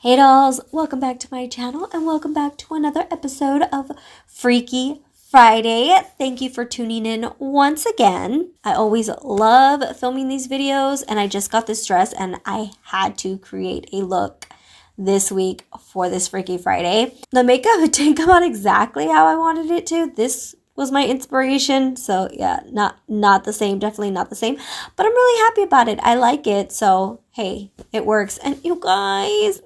Hey dolls, welcome back to my channel and welcome back to another episode of Freaky Friday. Thank you for tuning in once again. I always love filming these videos and I just got this dress and I had to create a look this week for this Freaky Friday. The makeup didn't come out exactly how I wanted it to. This was my inspiration, so yeah, not the same, definitely not the same, but I'm really happy about it. I like it, so hey, it works. And you guys,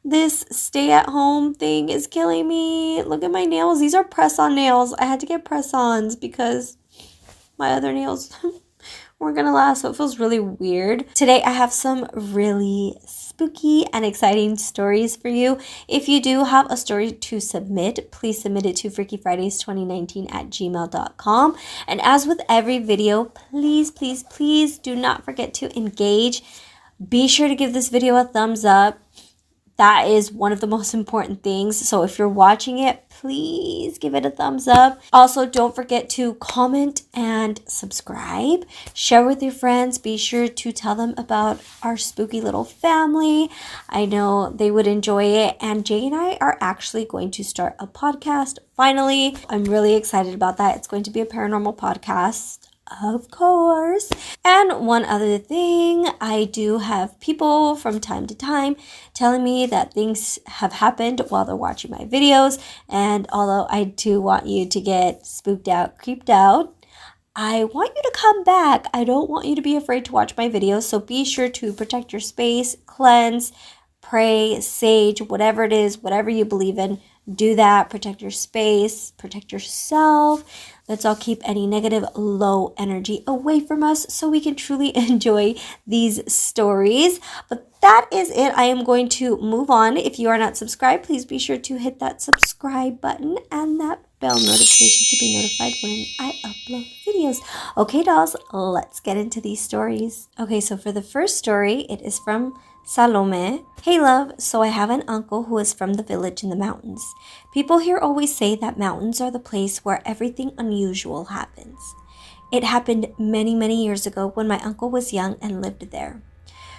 this stay-at-home thing is killing me. Look at my nails. These are press-on nails. I had to get press-ons because my other nails weren't gonna last, so it feels really weird. Today I have some really spooky and exciting stories for you. If you do have a story to submit, please submit it to freakyfridays2019@gmail.com. And as with every video, please do not forget to engage. Be sure to give this video a thumbs up. That is one of the most important things. So if you're watching it, please give it a thumbs up. Also, don't forget to comment and subscribe. Share with your friends. Be sure to tell them about our spooky little family. I know they would enjoy it. And Jay and I are actually going to start a podcast. Finally, I'm really excited about that. It's going to be a paranormal podcast. Of course. And one other thing, I do have people from time to time telling me that things have happened while they're watching my videos. And although I do want you to get spooked out, creeped out, I want you to come back. I don't want you to be afraid to watch my videos. So be sure to protect your space, cleanse, pray, sage, whatever it is, whatever you believe in, do that. Protect your space, protect yourself. Let's all keep any negative, low energy away from us so we can truly enjoy these stories. But that is it. I am going to move on. If you are not subscribed, please be sure to hit that subscribe button and that bell notification to be notified when I upload videos. Okay, dolls, let's get into these stories. Okay, so for the first story, it is from Salome. Hey love, so I have an uncle who is from the village in the mountains. People here always say that mountains are the place where everything unusual happens. It happened many years ago when my uncle was young and lived there.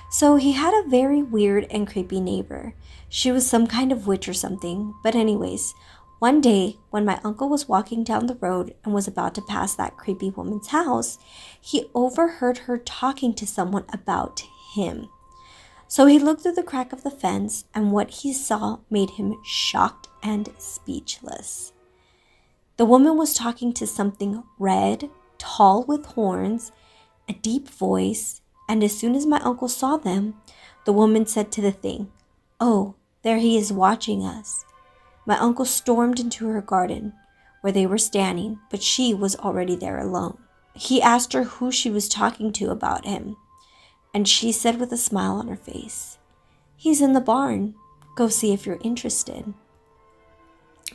So he had a very weird and creepy neighbor. She was some kind of witch or something. But anyways, one day when my uncle was walking down the road and was about to pass that creepy woman's house, he overheard her talking to someone about him. So he looked through the crack of the fence, and what he saw made him shocked and speechless. The woman was talking to something red, tall with horns, a deep voice, and as soon as my uncle saw them, the woman said to the thing, "Oh, there he is watching us." My uncle stormed into her garden, where they were standing, but she was already there alone. He asked her who she was talking to about him. And she said with a smile on her face, "He's in the barn. Go see if you're interested."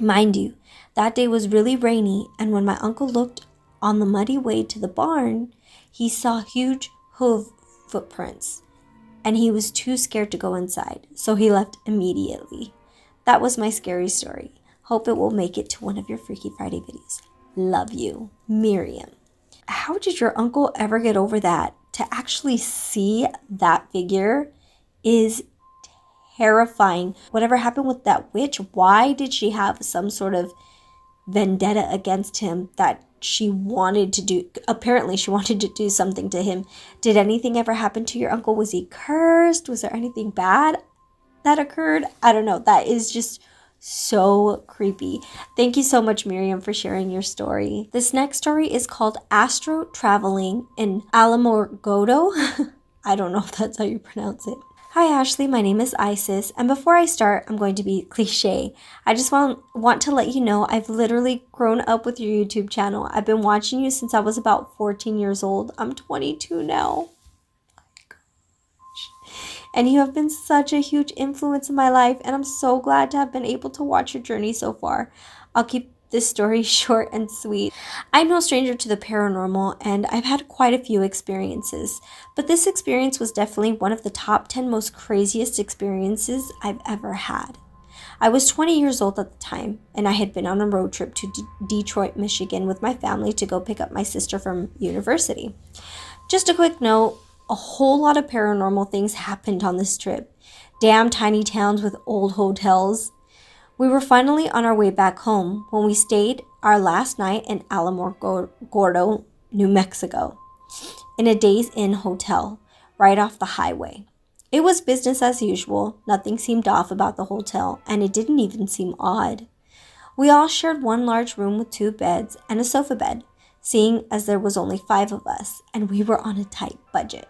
Mind you, that day was really rainy, and when my uncle looked on the muddy way to the barn, he saw huge hoof footprints, and he was too scared to go inside, so he left immediately. That was my scary story. Hope it will make it to one of your Freaky Friday videos. Love you, Miriam. How did your uncle ever get over that? To actually see that figure is terrifying. Whatever happened with that witch? Why did she have some sort of vendetta against him that she wanted to do? Apparently, she wanted to do something to him. Did anything ever happen to your uncle? Was he cursed? Was there anything bad that occurred? I don't know. That is just so creepy. Thank you so much, Miriam, for sharing your story. This next story is called Astro Traveling in Alamogordo. I don't know if that's how you pronounce it. Hi, Ashley. My name is Isis. And before I start, I'm going to be cliche. I just want to let you know I've literally grown up with your YouTube channel. I've been watching you since I was about 14 years old. I'm 22 now. And you have been such a huge influence in my life, and I'm so glad to have been able to watch your journey so far. I'll keep this story short and sweet. I'm no stranger to the paranormal, and I've had quite a few experiences, but this experience was definitely one of the top 10 most craziest experiences I've ever had. I was 20 years old at the time, and I had been on a road trip to Detroit, Michigan with my family to go pick up my sister from university. Just a quick note, a whole lot of paranormal things happened on this trip. Damn tiny towns with old hotels. We were finally on our way back home when we stayed our last night in Alamor Gordo, New Mexico, in a Days Inn hotel right off the highway. It was business as usual. Nothing seemed off about the hotel, and it didn't even seem odd. We all shared one large room with 2 beds and a sofa bed, seeing as there was only 5 of us, and we were on a tight budget.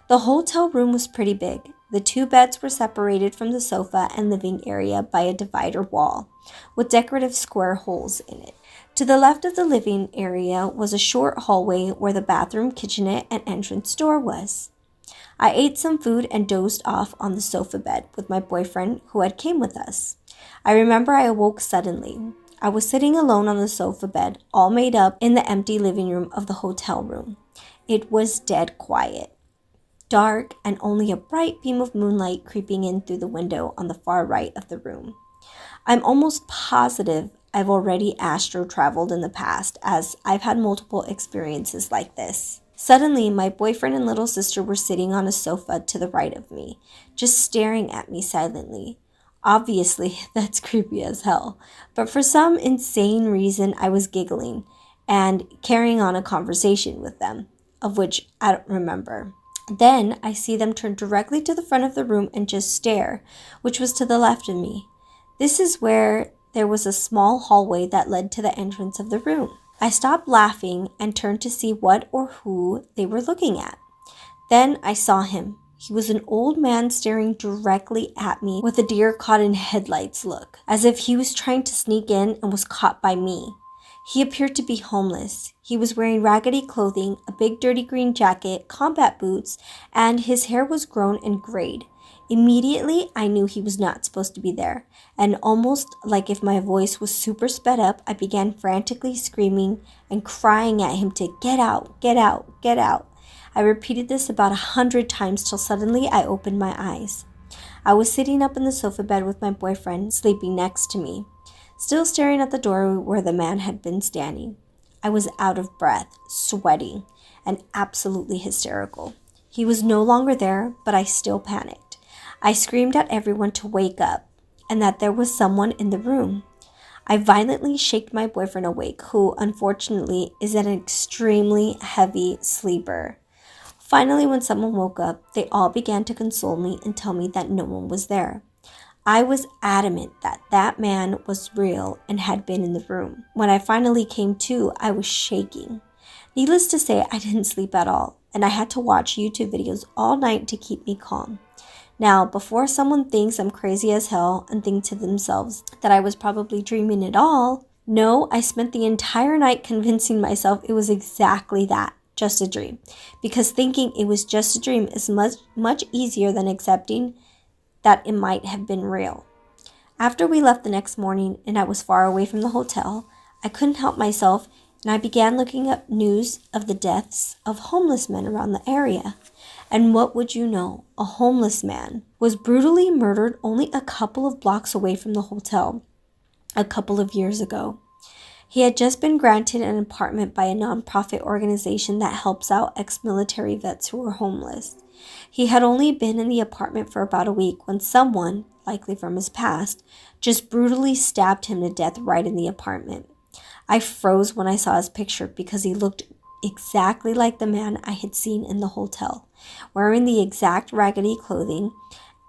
The hotel room was pretty big. The 2 beds were separated from the sofa and living area by a divider wall, with decorative square holes in it. To the left of the living area was a short hallway where the bathroom, kitchenette, and entrance door was. I ate some food and dozed off on the sofa bed with my boyfriend who had came with us. I remember I awoke suddenly. I was sitting alone on the sofa bed, all made up in the empty living room of the hotel room. It was dead quiet, dark, and only a bright beam of moonlight creeping in through the window on the far right of the room. I'm almost positive I've already astro traveled in the past, as I've had multiple experiences like this. Suddenly, my boyfriend and little sister were sitting on a sofa to the right of me, just staring at me silently. Obviously, that's creepy as hell, but for some insane reason, I was giggling and carrying on a conversation with them, of which I don't remember. Then I see them turn directly to the front of the room and just stare, which was to the left of me. This is where there was a small hallway that led to the entrance of the room. I stopped laughing and turned to see what or who they were looking at. Then I saw him. He was an old man staring directly at me with a deer caught in headlights look, as if he was trying to sneak in and was caught by me. He appeared to be homeless. He was wearing raggedy clothing, a big dirty green jacket, combat boots, and his hair was grown and grayed. Immediately, I knew he was not supposed to be there, and almost like if my voice was super sped up, I began frantically screaming and crying at him to get out, get out, get out. I repeated this about 100 times till suddenly I opened my eyes. I was sitting up in the sofa bed with my boyfriend sleeping next to me, still staring at the door where the man had been standing. I was out of breath, sweating, and absolutely hysterical. He was no longer there, but I still panicked. I screamed at everyone to wake up and that there was someone in the room. I violently shook my boyfriend awake, who unfortunately is an extremely heavy sleeper. Finally, when someone woke up, they all began to console me and tell me that no one was there. I was adamant that that man was real and had been in the room. When I finally came to, I was shaking. Needless to say, I didn't sleep at all, and I had to watch YouTube videos all night to keep me calm. Now, before someone thinks I'm crazy as hell and think to themselves that I was probably dreaming it all, no, I spent the entire night convincing myself it was exactly that, just a dream. Because thinking it was just a dream is much easier than accepting that it might have been real. After we left the next morning and I was far away from the hotel, I couldn't help myself and I began looking up news of the deaths of homeless men around the area. And what would you know? A homeless man was brutally murdered only a couple of blocks away from the hotel a couple of years ago. He had just been granted an apartment by a nonprofit organization that helps out ex-military vets who are homeless. He had only been in the apartment for about a week when someone, likely from his past, just brutally stabbed him to death right in the apartment. I froze when I saw his picture because he looked exactly like the man I had seen in the hotel, wearing the exact raggedy clothing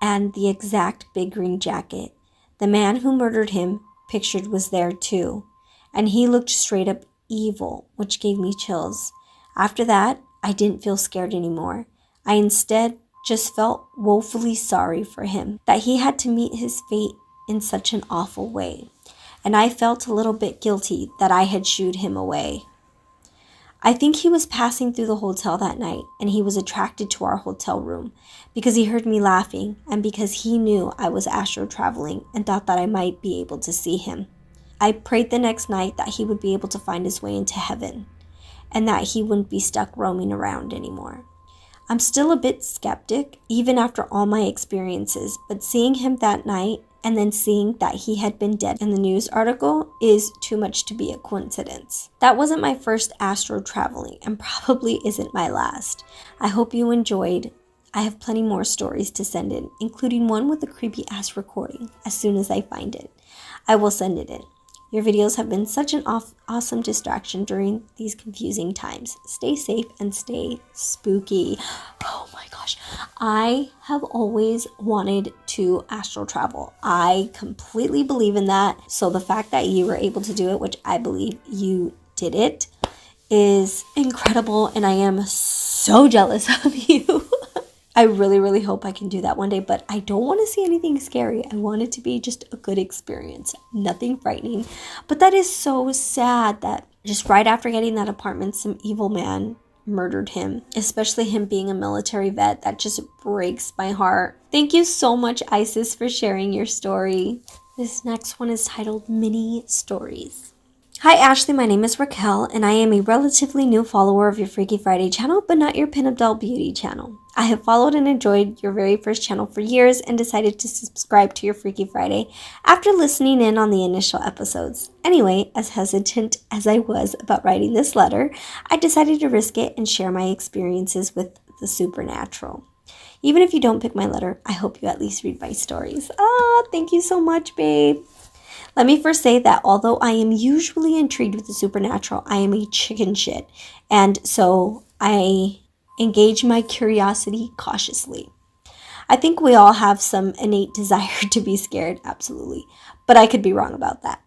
and the exact big green jacket. The man who murdered him pictured was there too, and he looked straight up evil, which gave me chills. After that, I didn't feel scared anymore. I instead just felt woefully sorry for him, that he had to meet his fate in such an awful way, and I felt a little bit guilty that I had shooed him away. I think he was passing through the hotel that night, and he was attracted to our hotel room because he heard me laughing and because he knew I was astro traveling and thought that I might be able to see him. I prayed the next night that he would be able to find his way into heaven and that he wouldn't be stuck roaming around anymore. I'm still a bit skeptic, even after all my experiences, but seeing him that night and then seeing that he had been dead in the news article is too much to be a coincidence. That wasn't my first astro traveling and probably isn't my last. I hope you enjoyed I have plenty more stories to send in, including one with a creepy ass recording. As soon as I find it, I will send it in. Your videos have been such an awesome distraction during these confusing times. Stay safe and stay spooky. Oh my gosh. I have always wanted to astral travel. I completely believe in that. So the fact that you were able to do it, which I believe you did it, is incredible. And I am so jealous of you. I really, really hope I can do that one day, but I don't want to see anything scary. I want it to be just a good experience, nothing frightening. But that is so sad that just right after getting that apartment, some evil man murdered him, especially him being a military vet. That just breaks my heart. Thank you so much, Isis, for sharing your story. This next one is titled Mini Stories. Hi Ashley, my name is Raquel, and I am a relatively new follower of your Freaky Friday channel, but not your Pinup Doll Beauty channel. I have followed and enjoyed your very first channel for years and decided to subscribe to your Freaky Friday after listening in on the initial episodes. Anyway, as hesitant as I was about writing this letter, I decided to risk it and share my experiences with the supernatural. Even if you don't pick my letter, I hope you at least read my stories. Oh, thank you so much, babe. Let me first say that although I am usually intrigued with the supernatural, I am a chicken shit, and so I engage my curiosity cautiously. I think we all have some innate desire to be scared, absolutely, but I could be wrong about that.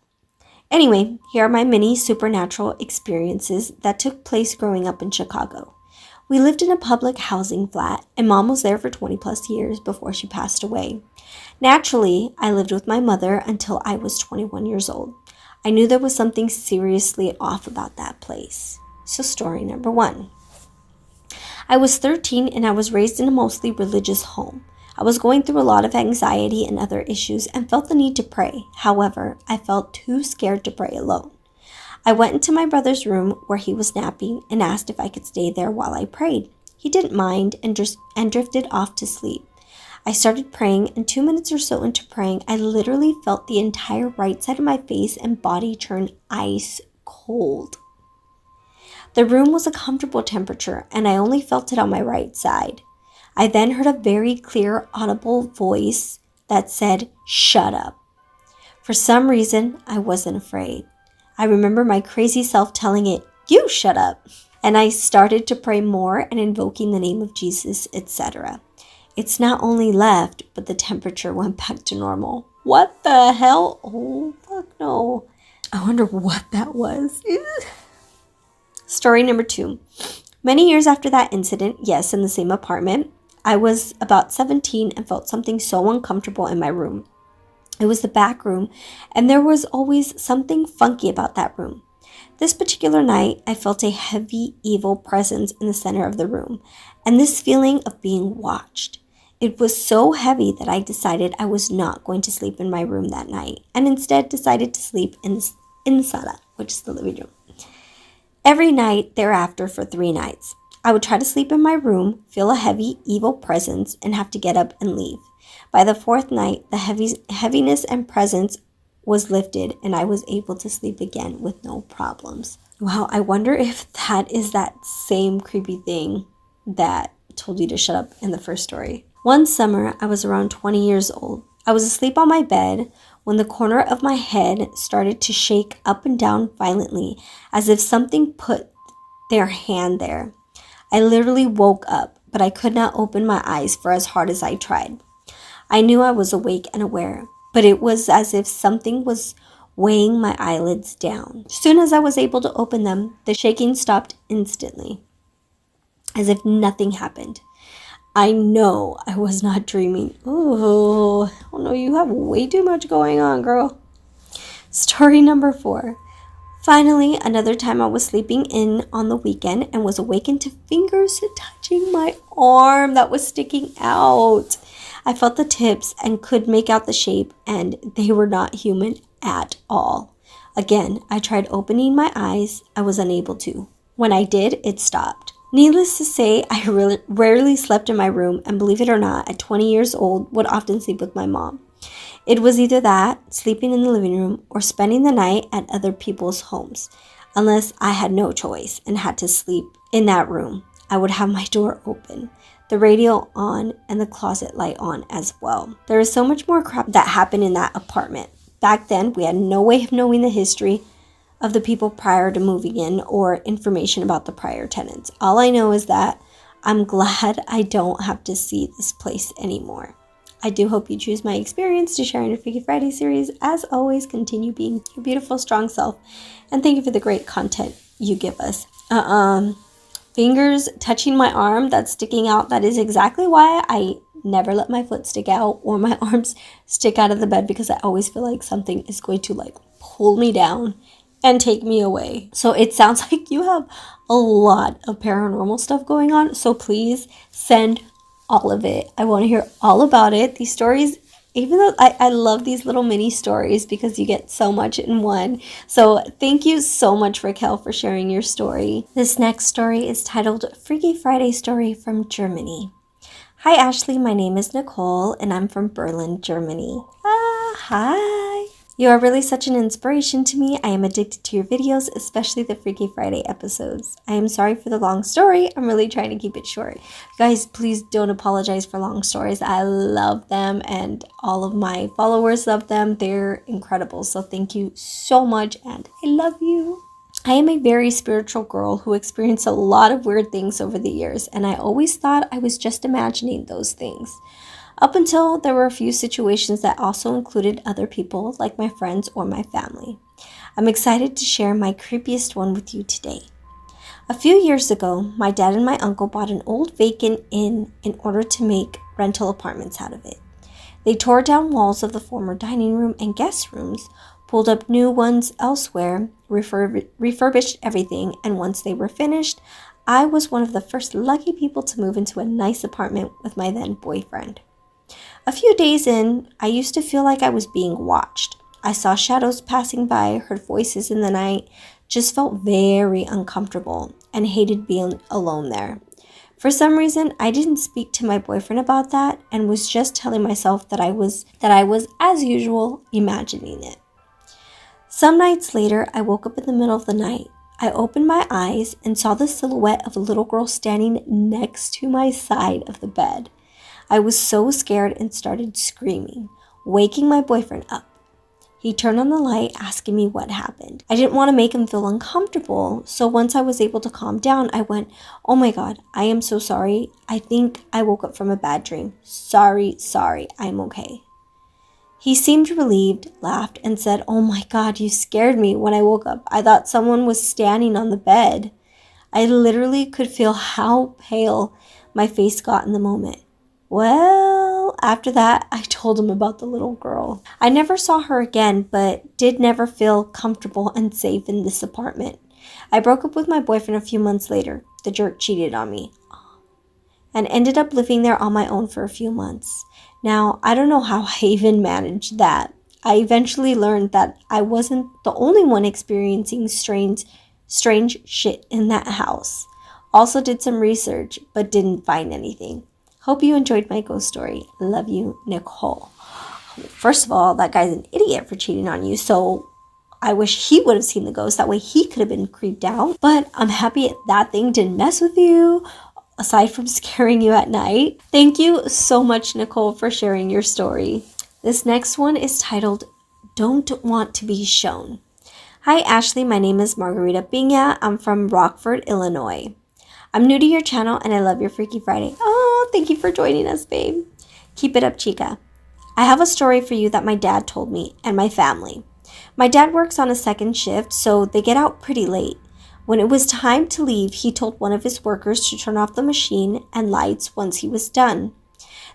Anyway, here are my mini supernatural experiences that took place growing up in Chicago. We lived in a public housing flat, and Mom was there for 20 plus years before she passed away. Naturally, I lived with my mother until I was 21 years old. I knew there was something seriously off about that place. So story number 1. I was 13 and I was raised in a mostly religious home. I was going through a lot of anxiety and other issues and felt the need to pray. However, I felt too scared to pray alone. I went into my brother's room where he was napping and asked if I could stay there while I prayed. He didn't mind and drifted off to sleep. I started praying, and 2 minutes or so into praying, I literally felt the entire right side of my face and body turn ice cold. The room was a comfortable temperature, and I only felt it on my right side. I then heard a very clear, audible voice that said, "Shut up." For some reason, I wasn't afraid. I remember my crazy self telling it, "You shut up." And I started to pray more and invoking the name of Jesus, etc. It's not only left, but the temperature went back to normal. What the hell? Oh, fuck no. I wonder what that was. Story number 2. Many years after that incident, yes, in the same apartment, I was about 17 and felt something so uncomfortable in my room. It was the back room, and there was always something funky about that room. This particular night, I felt a heavy, evil presence in the center of the room, and this feeling of being watched. It was so heavy that I decided I was not going to sleep in my room that night, and instead decided to sleep in the sala, which is the living room. Every night thereafter for 3 nights, I would try to sleep in my room, feel a heavy, evil presence, and have to get up and leave. By the 4th night, the heaviness and presence was lifted, and I was able to sleep again with no problems. Wow, I wonder if that is that same creepy thing that told you to shut up in the first story. One summer, I was around 20 years old. I was asleep on my bed when the corner of my head started to shake up and down violently, as if something put their hand there. I literally woke up, but I could not open my eyes for as hard as I tried. I knew I was awake and aware, but it was as if something was weighing my eyelids down. As soon as I was able to open them, the shaking stopped instantly, as if nothing happened. I know I was not dreaming. Oh no, you have way too much going on, girl. Story number 4. Finally, another time I was sleeping in on the weekend and was awakened to fingers touching my arm that was sticking out. I felt the tips and could make out the shape, and they were not human at all. Again, I tried opening my eyes. I was unable to. When I did, it stopped. Needless to say, I rarely slept in my room, and believe it or not, at 20 years old, would often sleep with my mom. It was either that, sleeping in the living room, or spending the night at other people's homes. Unless I had no choice and had to sleep in that room, I would have my door open. the radio on, and the closet light on as well. There is so much more crap that happened in that apartment. Back then, we had no way of knowing the history of the people prior to moving in or information about the prior tenants. All I know is that I'm glad I don't have to see this place anymore. I do hope you choose my experience to share in your Freaky Friday series. As always, continue being your beautiful, strong self. And thank you for the great content you give us. Fingers touching my arm that's sticking out. That is exactly why I never let my foot stick out or my arms stick out of the bed, because I always feel like something is going to like pull me down and take me away. So it sounds like you have a lot of paranormal stuff going on. So please send all of it. I want to hear all about it. These stories, even though I love these little mini stories because you get so much in one. So thank you so much, Raquel, for sharing your story. This next story is titled Freaky Friday Story from Germany. Hi, Ashley. My name is Nicole, and I'm from Berlin, Germany. Hi. You are really such an inspiration to me. I am addicted to your videos, especially the Freaky Friday episodes. I am sorry for the long story. I'm really trying to keep it short. Guys, please don't apologize for long stories. I love them, and all of my followers love them. They're incredible. So thank you so much, and I love you. I am a very spiritual girl who experienced a lot of weird things over the years, and I always thought I was just imagining those things. Up until there were a few situations that also included other people, like my friends or my family. I'm excited to share my creepiest one with you today. A few years ago, my dad and my uncle bought an old vacant inn in order to make rental apartments out of it. They tore down walls of the former dining room and guest rooms, pulled up new ones elsewhere, refurbished everything, and once they were finished, I was one of the first lucky people to move into a nice apartment with my then boyfriend. A few days in, I used to feel like I was being watched. I saw shadows passing by, heard voices in the night, just felt very uncomfortable, and hated being alone there. For some reason, I didn't speak to my boyfriend about that and was just telling myself that I was, as usual, imagining it. Some nights later, I woke up in the middle of the night. I opened my eyes and saw the silhouette of a little girl standing next to my side of the bed. I was so scared and started screaming, waking my boyfriend up. He turned on the light, asking me what happened. I didn't want to make him feel uncomfortable, so once I was able to calm down, I went, "Oh my God, I am so sorry. I think I woke up from a bad dream. Sorry, I'm okay." He seemed relieved, laughed, and said, "Oh my God, you scared me. When I woke up, I thought someone was standing on the bed." I literally could feel how pale my face got in the moment. Well, after that, I told him about the little girl. I never saw her again, but did never feel comfortable and safe in this apartment. I broke up with my boyfriend a few months later. The jerk cheated on me and ended up living there on my own for a few months. Now, I don't know how I even managed that. I eventually learned that I wasn't the only one experiencing strange shit in that house. Also did some research, but didn't find anything. Hope you enjoyed my ghost story. Love you, Nicole. First of all, that guy's an idiot for cheating on you, so I wish he would have seen the ghost. That way he could have been creeped out. But I'm happy that thing didn't mess with you, aside from scaring you at night. Thank you so much, Nicole, for sharing your story. This next one is titled, Don't Want to Be Shown. Hi, Ashley. My name is Margarita Piña. I'm from Rockford, Illinois. I'm new to your channel and I love your Freaky Friday. Oh, thank you for joining us, babe. Keep it up, chica. I have a story for you that my dad told me and my family. My dad works on a second shift, so they get out pretty late. When it was time to leave, he told one of his workers to turn off the machine and lights once he was done.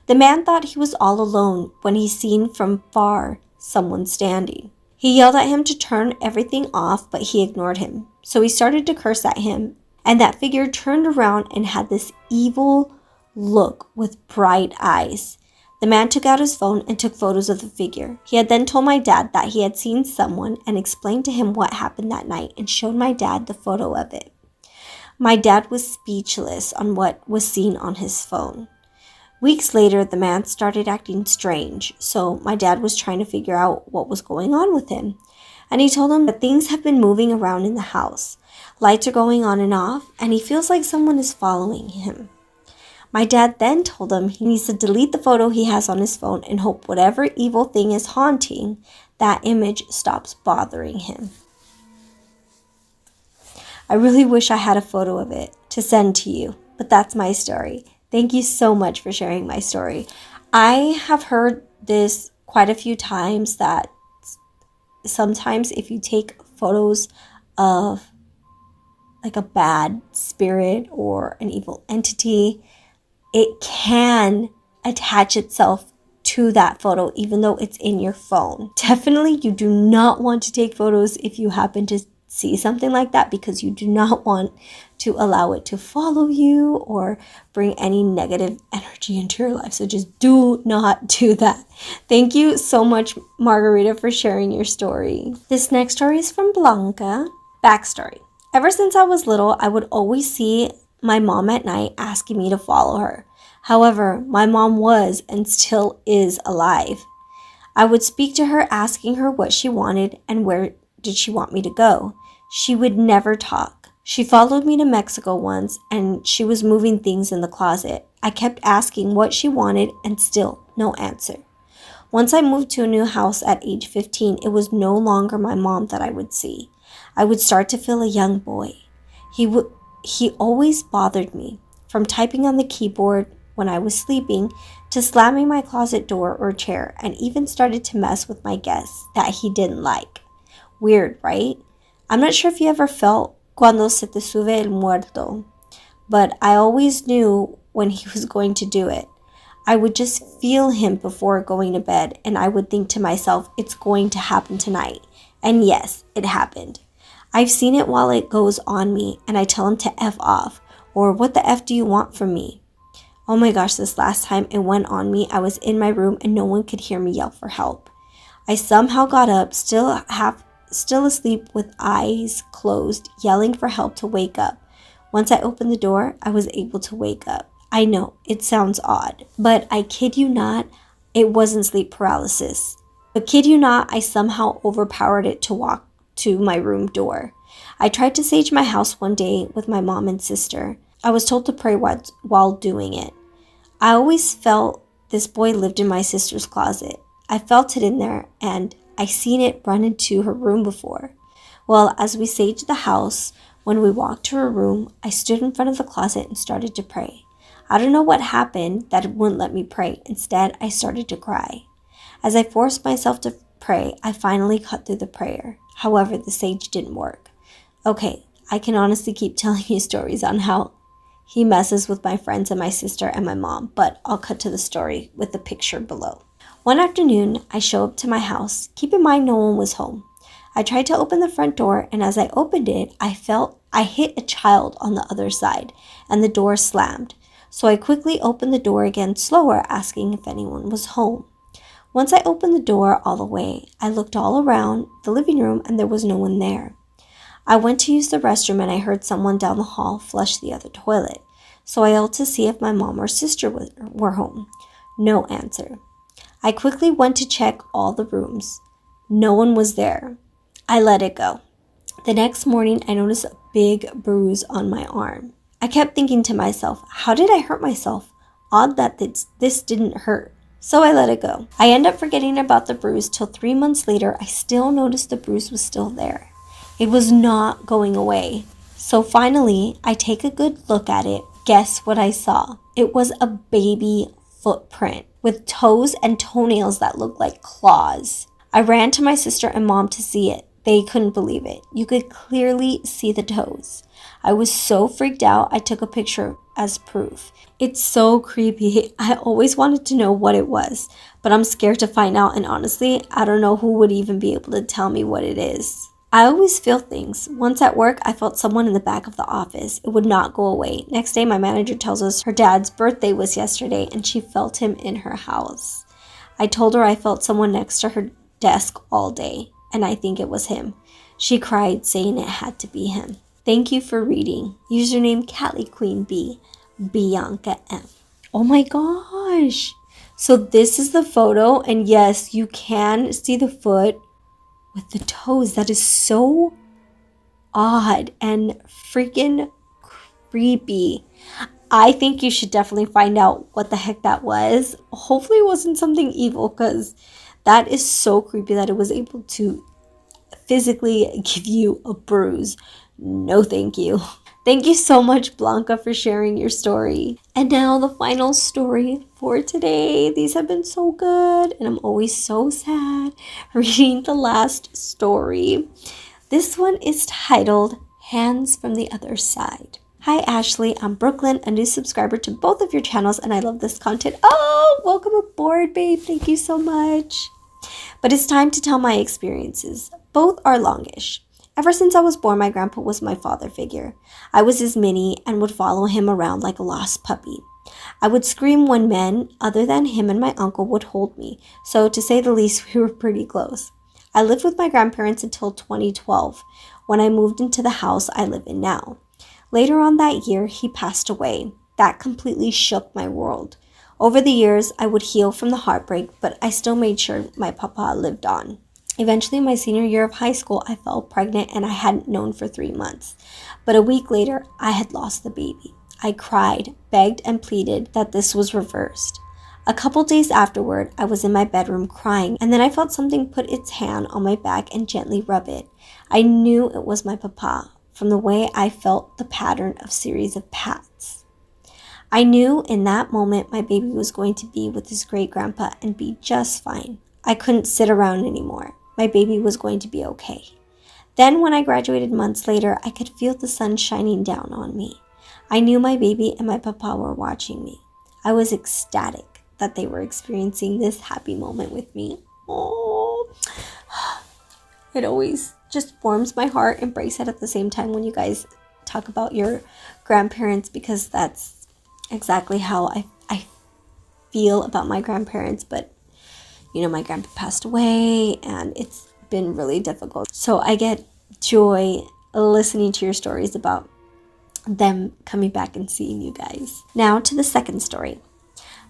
The man thought he was all alone when he seen from far someone standing. He yelled at him to turn everything off, but he ignored him. So he started to curse at him, and that figure turned around and had this evil look with bright eyes. The man took out his phone and took photos of the figure. He had then told my dad that he had seen someone and explained to him what happened that night and showed my dad the photo of it. My dad was speechless on what was seen on his phone. Weeks later, the man started acting strange, so my dad was trying to figure out what was going on with him. And he told him that things have been moving around in the house. Lights are going on and off, and he feels like someone is following him. My dad then told him he needs to delete the photo he has on his phone and hope whatever evil thing is haunting that image stops bothering him. I really wish I had a photo of it to send to you, but that's my story. Thank you so much for sharing my story. I have heard this quite a few times that sometimes if you take photos of like a bad spirit or an evil entity, it can attach itself to that photo even though it's in your phone. Definitely you do not want to take photos if you happen to see something like that, because you do not want to allow it to follow you or bring any negative energy into your life. So just do not do that. Thank you so much, Margarita, for sharing your story. This next story is from Blanca. Backstory. Ever since I was little, I would always see my mom at night asking me to follow her. However, my mom was and still is alive. I would speak to her asking her what she wanted and where did she want me to go. She would never talk. She followed me to Mexico once and she was moving things in the closet. I kept asking what she wanted and still no answer. Once I moved to a new house at age 15, it was no longer my mom that I would see. I would start to feel a young boy. He always bothered me, from typing on the keyboard when I was sleeping to slamming my closet door or chair, and even started to mess with my guests that he didn't like. Weird, right? I'm not sure if you ever felt cuando se te sube el muerto, but I always knew when he was going to do it. I would just feel him before going to bed, and I would think to myself, it's going to happen tonight. And yes, it happened. I've seen it while it goes on me, and I tell him to F off, or what the F do you want from me? Oh my gosh, this last time it went on me, I was in my room and no one could hear me yell for help. I somehow got up, still asleep with eyes closed, yelling for help to wake up. Once I opened the door, I was able to wake up. I know, it sounds odd, but I kid you not, it wasn't sleep paralysis. But kid you not, I somehow overpowered it to walk to my room door. I tried to sage my house one day with my mom and sister. I was told to pray while doing it. I always felt this boy lived in my sister's closet. I felt it in there, and I seen it run into her room before. Well, as we saged the house, when we walked to her room, I stood in front of the closet and started to pray. I don't know what happened that it wouldn't let me pray. Instead, I started to cry. As I forced myself to pray, I finally cut through the prayer. However, the sage didn't work. Okay, I can honestly keep telling you stories on how he messes with my friends and my sister and my mom, but I'll cut to the story with the picture below. One afternoon, I show up to my house. Keep in mind no one was home. I tried to open the front door, and as I opened it, I felt I hit a child on the other side, and the door slammed. So I quickly opened the door again slower, asking if anyone was home. Once I opened the door all the way, I looked all around the living room, and there was no one there. I went to use the restroom and I heard someone down the hall flush the other toilet. So I yelled to see if my mom or sister were home. No answer. I quickly went to check all the rooms. No one was there. I let it go. The next morning, I noticed a big bruise on my arm. I kept thinking to myself, how did I hurt myself? Odd that this didn't hurt. So I let it go. I ended up forgetting about the bruise till 3 months later. I still noticed the bruise was still there. It was not going away. So finally, I take a good look at it. Guess what I saw? It was a baby footprint with toes and toenails that looked like claws. I ran to my sister and mom to see it. They couldn't believe it. You could clearly see the toes. I was so freaked out, I took a picture as proof. It's so creepy. I always wanted to know what it was, but I'm scared to find out, and honestly, I don't know who would even be able to tell me what it is. I always feel things. Once at work, I felt someone in the back of the office. It would not go away. Next day, my manager tells us her dad's birthday was yesterday and she felt him in her house. I told her I felt someone next to her desk all day, and I think it was him. She cried, saying it had to be him. Thank you for reading. Username Cali Queen B, Bianca M. Oh my gosh. So this is the photo, and yes, you can see the foot with the toes. That is so odd and freaking creepy. I think you should definitely find out what the heck that was. Hopefully it wasn't something evil, because that is so creepy that it was able to physically give you a bruise. No, thank you. Thank you so much, Blanca, for sharing your story. And now the final story for today. These have been so good, and I'm always so sad reading the last story. This one is titled Hands from the Other Side. Hi, Ashley. I'm Brooklyn, a new subscriber to both of your channels, and I love this content. Oh, welcome aboard, babe. Thank you so much. But it's time to tell my experiences. Both are longish. Ever since I was born, my grandpa was my father figure. I was his Minnie and would follow him around like a lost puppy. I would scream when men, other than him and my uncle, would hold me, so to say the least, we were pretty close. I lived with my grandparents until 2012, when I moved into the house I live in now. Later on that year, he passed away. That completely shook my world. Over the years, I would heal from the heartbreak, but I still made sure my papa lived on. Eventually, my senior year of high school, I fell pregnant and I hadn't known for 3 months. But a week later, I had lost the baby. I cried, begged, and pleaded that this was reversed. A couple days afterward, I was in my bedroom crying, and then I felt something put its hand on my back and gently rub it. I knew it was my papa from the way I felt the pattern of series of pats. I knew in that moment my baby was going to be with his great-grandpa and be just fine. I couldn't sit around anymore. My baby was going to be okay. Then when I graduated months later, I could feel the sun shining down on me. I knew my baby and my papa were watching me. I was ecstatic that they were experiencing this happy moment with me. Oh, it always just warms my heart and breaks it at the same time when you guys talk about your grandparents, because that's exactly how I feel about my grandparents. But you know, my grandpa passed away and it's been really difficult. So I get joy listening to your stories about them coming back and seeing you guys. Now to the second story.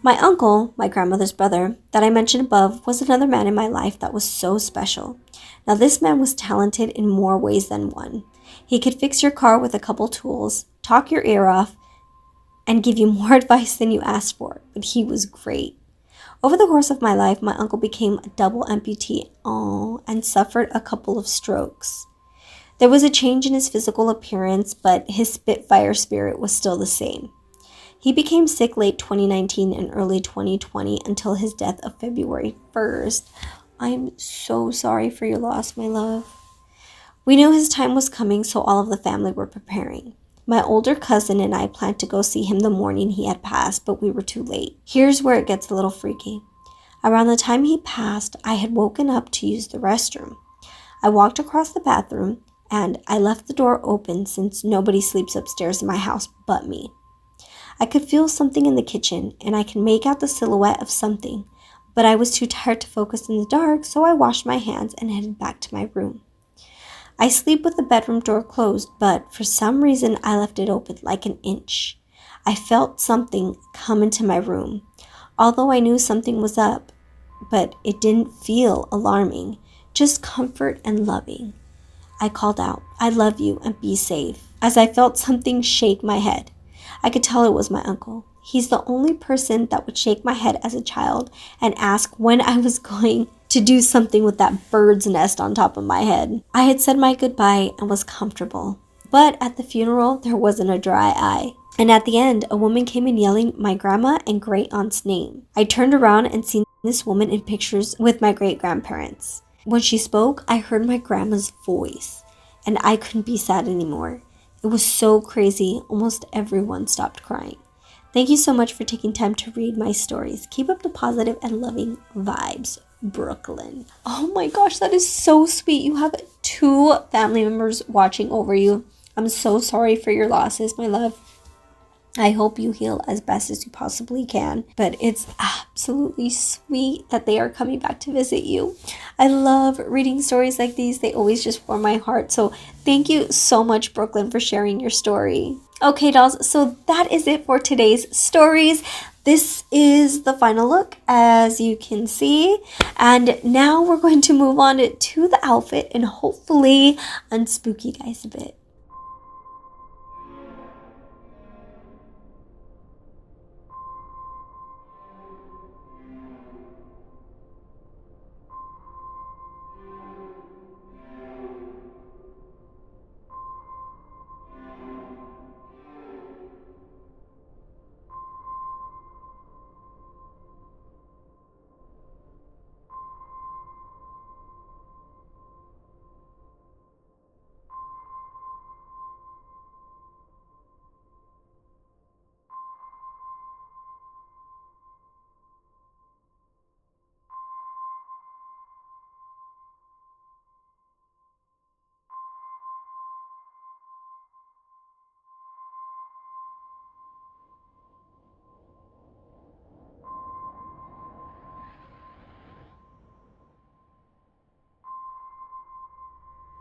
My uncle, my grandmother's brother, that I mentioned above, was another man in my life that was so special. Now this man was talented in more ways than one. He could fix your car with a couple tools, talk your ear off, and give you more advice than you asked for, but he was great. Over the course of my life, my uncle became a double amputee and suffered a couple of strokes. There was a change in his physical appearance, but his Spitfire spirit was still the same. He became sick late 2019 and early 2020 until his death of February 1st. I'm so sorry for your loss, my love. We knew his time was coming, so all of the family were preparing. My older cousin and I planned to go see him the morning he had passed, but we were too late. Here's where it gets a little freaky. Around the time he passed, I had woken up to use the restroom. I walked across the bathroom, and I left the door open since nobody sleeps upstairs in my house but me. I could feel something in the kitchen, and I could make out the silhouette of something, but I was too tired to focus in the dark, so I washed my hands and headed back to my room. I sleep with the bedroom door closed, but for some reason I left it open like an inch. I felt something come into my room, although I knew something was up, but it didn't feel alarming, just comfort and loving. I called out, "I love you and be safe," as I felt something shake my head. I could tell it was my uncle. He's the only person that would shake my head as a child and ask when I was going to do something with that bird's nest on top of my head. I had said my goodbye and was comfortable. But at the funeral, there wasn't a dry eye. And at the end, a woman came in yelling my grandma and great-aunt's name. I turned around and seen this woman in pictures with my great-grandparents. When she spoke, I heard my grandma's voice, and I couldn't be sad anymore. It was so crazy, almost everyone stopped crying. Thank you so much for taking time to read my stories. Keep up the positive and loving vibes. Brooklyn. Oh my gosh, that is so sweet. You have 2 family members watching over you. I'm so sorry for your losses, my love. I hope you heal as best as you possibly can, but it's absolutely sweet that they are coming back to visit you. I love reading stories like these. They always just warm my heart. So thank you so much, Brooklyn, for sharing your story. Okay, dolls, so that is it for today's stories. This is the final look, as you can see. And now we're going to move on to the outfit and hopefully unspook you guys a bit.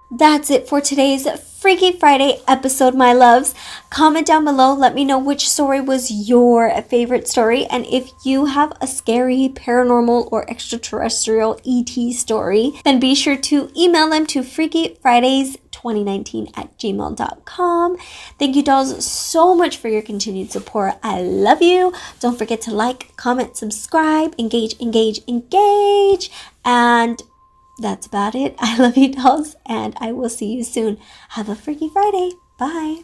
that's it for today's Freaky Friday episode, my loves. Comment down below. Let me know which story was your favorite story. And if you have a scary, paranormal, or extraterrestrial ET story, then be sure to email them to freakyfridays2019@gmail.com. Thank you, dolls, so much for your continued support. I love you. Don't forget to like, comment, subscribe, engage. And that's about it. I love you, dolls, and I will see you soon. Have a Freaky Friday. Bye.